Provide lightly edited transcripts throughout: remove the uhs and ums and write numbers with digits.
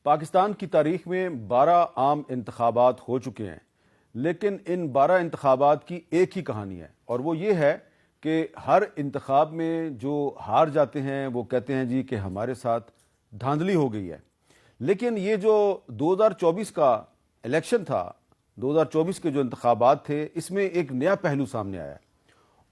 پاکستان کی تاریخ میں 12 عام انتخابات ہو چکے ہیں، لیکن ان 12 انتخابات کی ایک ہی کہانی ہے، اور وہ یہ ہے کہ ہر انتخاب میں جو ہار جاتے ہیں وہ کہتے ہیں جی کہ ہمارے ساتھ دھاندلی ہو گئی ہے۔ لیکن یہ جو 2024 کا الیکشن تھا، 2024 کے جو انتخابات تھے، اس میں ایک نیا پہلو سامنے آیا،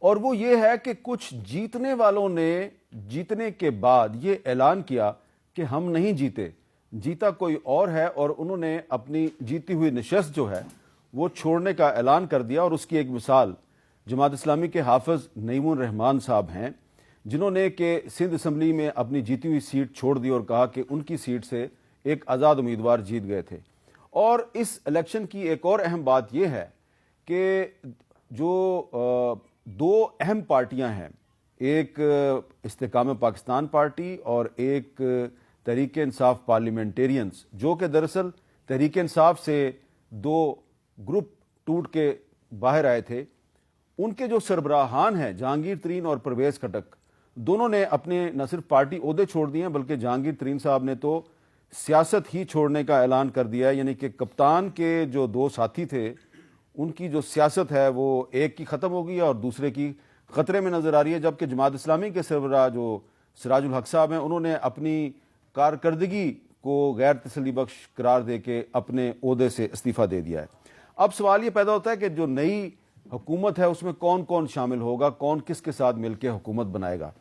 اور وہ یہ ہے کہ کچھ جیتنے والوں نے جیتنے کے بعد یہ اعلان کیا کہ ہم نہیں جیتے، جیتا کوئی اور ہے، اور انہوں نے اپنی جیتی ہوئی نشست جو ہے وہ چھوڑنے کا اعلان کر دیا۔ اور اس کی ایک مثال جماعت اسلامی کے حافظ نعیم الرحمان صاحب ہیں، جنہوں نے کہ سندھ اسمبلی میں اپنی جیتی ہوئی سیٹ چھوڑ دی اور کہا کہ ان کی سیٹ سے ایک آزاد امیدوار جیت گئے تھے۔ اور اس الیکشن کی ایک اور اہم بات یہ ہے کہ جو دو اہم پارٹیاں ہیں، ایک استحکام پاکستان پارٹی اور ایک تحریک انصاف پارلیمنٹیرینز، جو کہ دراصل تحریک انصاف سے دو گروپ ٹوٹ کے باہر آئے تھے، ان کے جو سربراہان ہیں جہانگیر ترین اور پرویز خٹک، دونوں نے اپنے نہ صرف پارٹی عہدے چھوڑ دیے ہیں بلکہ جہانگیر ترین صاحب نے تو سیاست ہی چھوڑنے کا اعلان کر دیا ہے، یعنی کہ کپتان کے جو دو ساتھی تھے ان کی جو سیاست ہے وہ ایک کی ختم ہو گئی ہے اور دوسرے کی خطرے میں نظر آ رہی ہے، جبکہ جماعت اسلامی کے سربراہ جو سراج الحق صاحب ہیں، انہوں نے اپنی کارکردگی کو غیر تسلی بخش قرار دے کے اپنے عہدے سے استعفیٰ دے دیا ہے۔ اب سوال یہ پیدا ہوتا ہے کہ جو نئی حکومت ہے اس میں کون کون شامل ہوگا، کون کس کے ساتھ مل کے حکومت بنائے گا۔